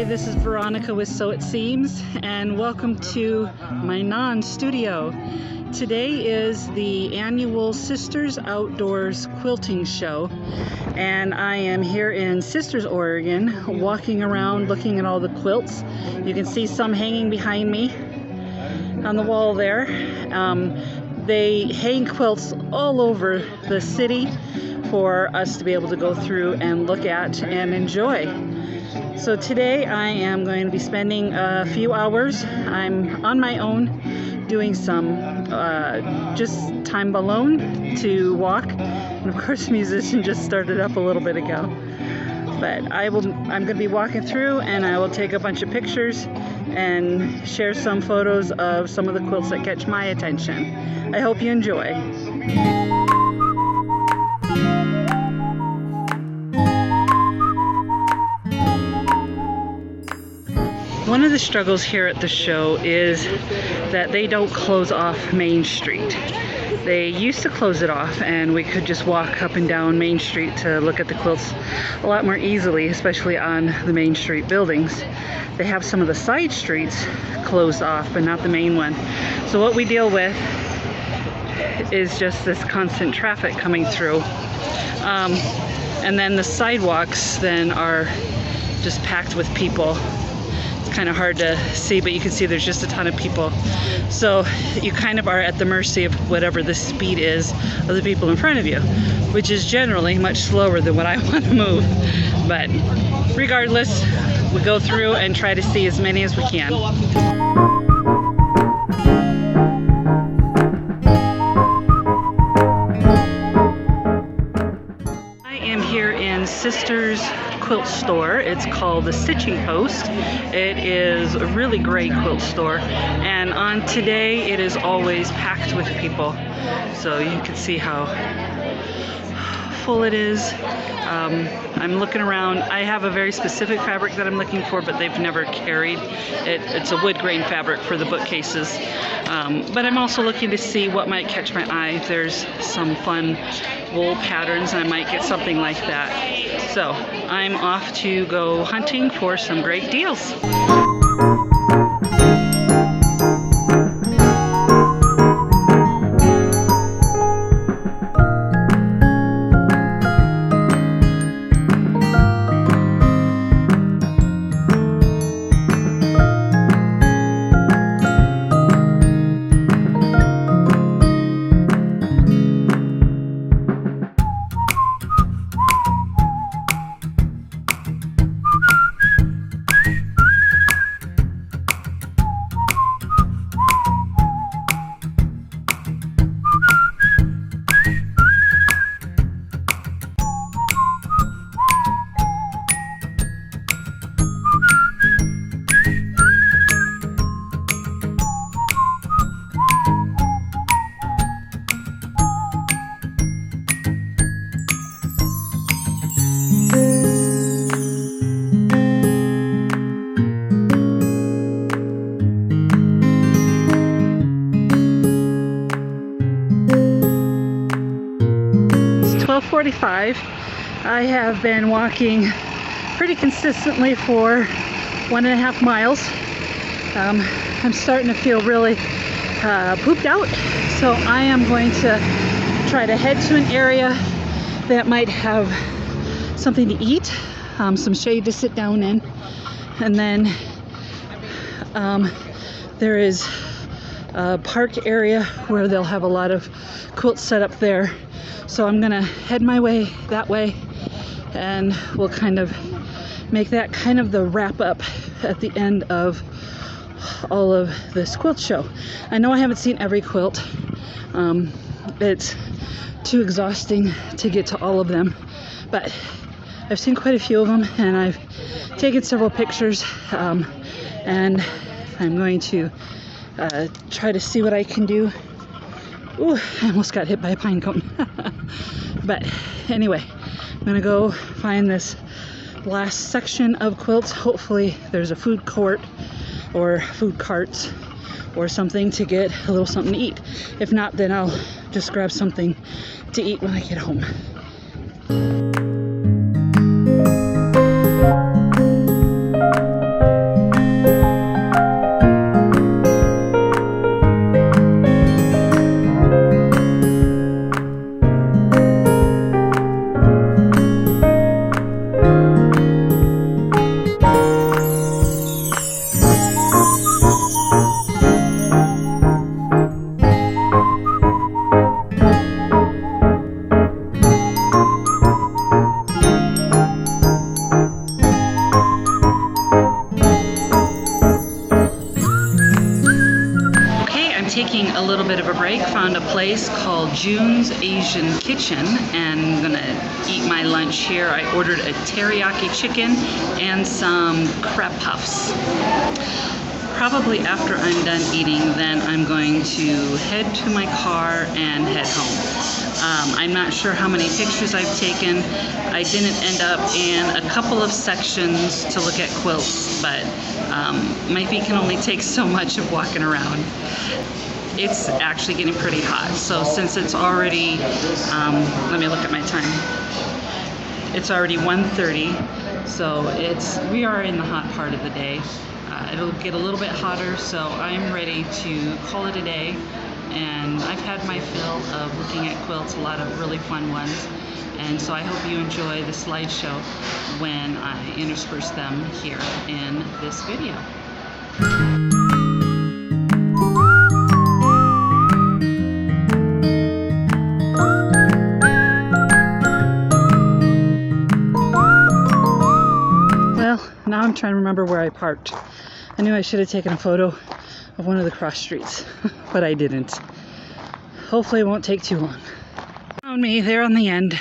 this is Veronica with Sew It Seams, and welcome to my non-studio. Today is the annual Sisters Outdoor Quilting Show, and I am here in Sisters, Oregon, walking around looking at all the quilts. You can see some hanging behind me on the wall there. They hang quilts all over the city for us to be able to go through and look at and enjoy. So today I am going to be spending a few hours. I'm on my own doing some just time alone to walk, and of course the musician just started up a little bit ago. But I'm going to be walking through, and I will take a bunch of pictures and share some photos of some of the quilts that catch my attention. I hope you enjoy. One of the struggles here at the show is that they don't close off Main Street. They used to close it off, and we could just walk up and down Main Street to look at the quilts a lot more easily, especially on the Main Street buildings. They have some of the side streets closed off, but not the main one. So what we deal with is just this constant traffic coming through. And then the sidewalks then are just packed with people. Kind of hard to see, but you can see there's just a ton of people, so you kind of are at the mercy of whatever the speed is of the people in front of you, which is generally much slower than what I want to move. But regardless, we go through and try to see as many as we can. Sisters Quilt Store. It's called the Stitching Post. It is a really great quilt store, and on today it is always packed with people, so you can see how full it is. I'm looking around. I have a very specific fabric that I'm looking for, but they've never carried it. It's a wood grain fabric for the bookcases, but I'm also looking to see what might catch my eye. If there's some fun wool patterns, I might get something like that. So I'm off to go hunting for some great deals. It's 12:45. I have been walking pretty consistently for 1.5 miles. I'm starting to feel really pooped out, so I am going to try to head to an area that might have something to eat, some shade to sit down in, and then there is a park area where they'll have a lot of quilts set up there. So I'm gonna head my way that way, and we'll kind of make that kind of the wrap up at the end of all of this quilt show. I know I haven't seen every quilt. It's too exhausting to get to all of them, but I've seen quite a few of them, and I've taken several pictures, and I'm going to try to see what I can do. Ooh, I almost got hit by a pine cone. But anyway, I'm gonna go find this last section of quilts. Hopefully there's a food court or food carts or something to get a little something to eat. If not, then I'll just grab something to eat when I get home. June's Asian Kitchen and I'm gonna eat my lunch here. I ordered a teriyaki chicken and some crab puffs. Probably after I'm done eating, then I'm going to head to my car and head home. I'm not sure how many pictures I've taken. I didn't end up in a couple of sections to look at quilts, but my feet can only take so much of walking around. It's actually getting pretty hot, so since it's already, let me look at my time. It's already 1:30, so we are in the hot part of the day. It'll get a little bit hotter, so I'm ready to call it a day. And I've had my fill of looking at quilts, a lot of really fun ones. And so I hope you enjoy the slideshow when I intersperse them here in this video. Well, now I'm trying to remember where I parked. I knew I should have taken a photo of one of the cross streets, but I didn't. Hopefully it won't take too long. Found me there on the end.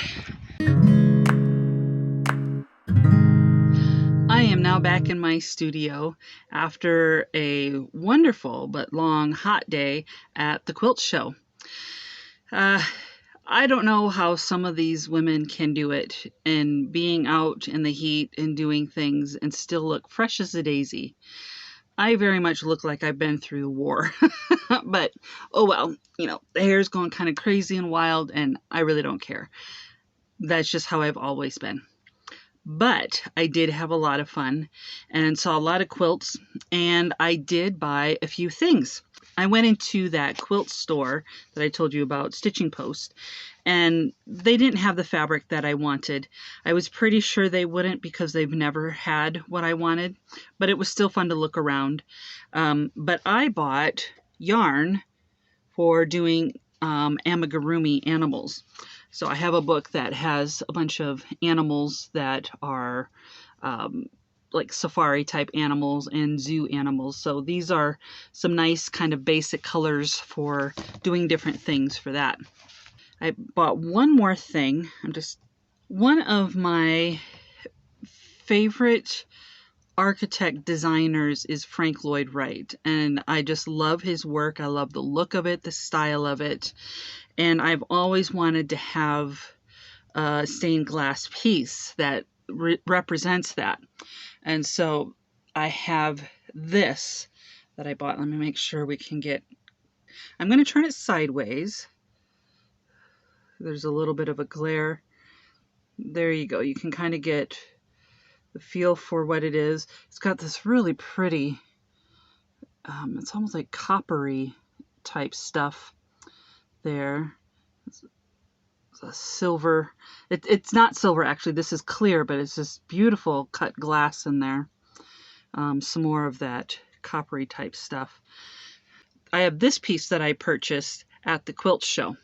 I am now back in my studio after a wonderful but long hot day at the quilt show. I don't know how some of these women can do it and being out in the heat and doing things and still look fresh as a daisy. I very much look like I've been through the war, but oh well, you know, the hair's going kind of crazy and wild and I really don't care. That's just how I've always been. But I did have a lot of fun and saw a lot of quilts, and I did buy a few things. I went into that quilt store that I told you about, Stitching Post, and they didn't have the fabric that I wanted. I was pretty sure they wouldn't because they've never had what I wanted, but it was still fun to look around. But I bought yarn for doing amigurumi animals. So I have a book that has a bunch of animals that are like safari type animals and zoo animals. So these are some nice kind of basic colors for doing different things for that. I bought one more thing. One of my favorite architect designers is Frank Lloyd Wright, and I just love his work. I love the look of it, the style of it, and I've always wanted to have a stained glass piece that represents that. And so I have this that I bought. Let me make sure we can get, I'm going to turn it sideways. There's a little bit of a glare. There you go. You can kind of get the feel for what it is. It's got this really pretty, it's almost like coppery type stuff there. It's a silver. It's not silver actually. This is clear, but it's this beautiful cut glass in there. Some more of that coppery type stuff. I have this piece that I purchased at the quilt show.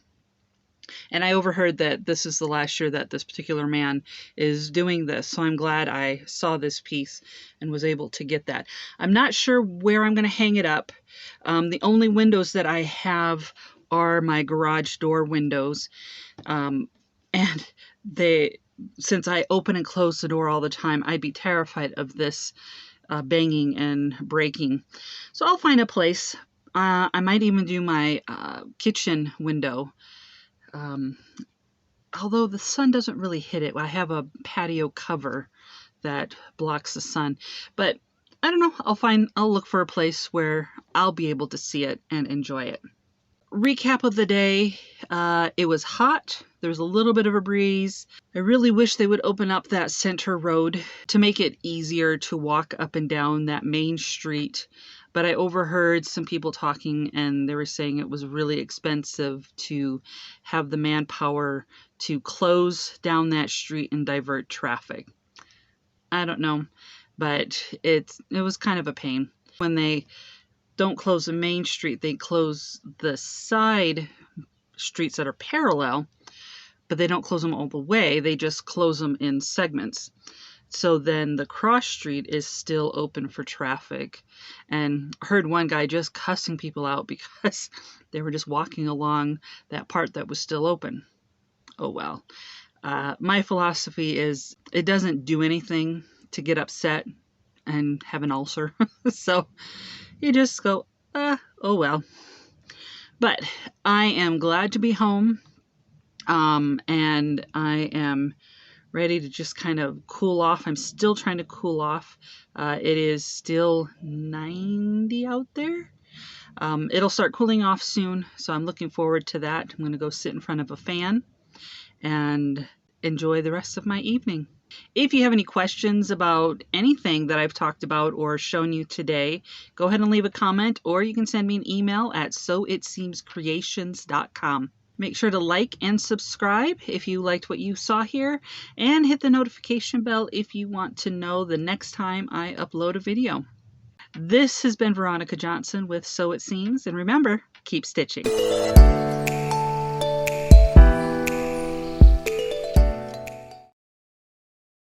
And I overheard that this is the last year that this particular man is doing this. So I'm glad I saw this piece and was able to get that. I'm not sure where I'm going to hang it up. The only windows that I have are my garage door windows. And since I open and close the door all the time, I'd be terrified of this banging and breaking. So I'll find a place. I might even do my kitchen window. Although the sun doesn't really hit it. I have a patio cover that blocks the sun, but I don't know. I'll look for a place where I'll be able to see it and enjoy it. Recap of the day. It was hot. There was a little bit of a breeze. I really wish they would open up that center road to make it easier to walk up and down that main street. But I overheard some people talking and they were saying it was really expensive to have the manpower to close down that street and divert traffic. I don't know, but it was kind of a pain. When they don't close the main street, they close the side streets that are parallel, but they don't close them all the way. They just close them in segments. So then the cross street is still open for traffic. And I heard one guy just cussing people out because they were just walking along that part that was still open. Oh well. My philosophy is it doesn't do anything to get upset and have an ulcer. So you just go, oh well. But I am glad to be home. And I am ready to just kind of cool off. I'm still trying to cool off. It is still 90 out there. It'll start cooling off soon, so I'm looking forward to that. I'm going to go sit in front of a fan and enjoy the rest of my evening. If you have any questions about anything that I've talked about or shown you today, go ahead and leave a comment, or you can send me an email at soitseemscreations.com. Make sure to like and subscribe if you liked what you saw here, and hit the notification bell if you want to know the next time I upload a video. This has been Veronica Johnson with Sew It Seems, and remember, keep stitching.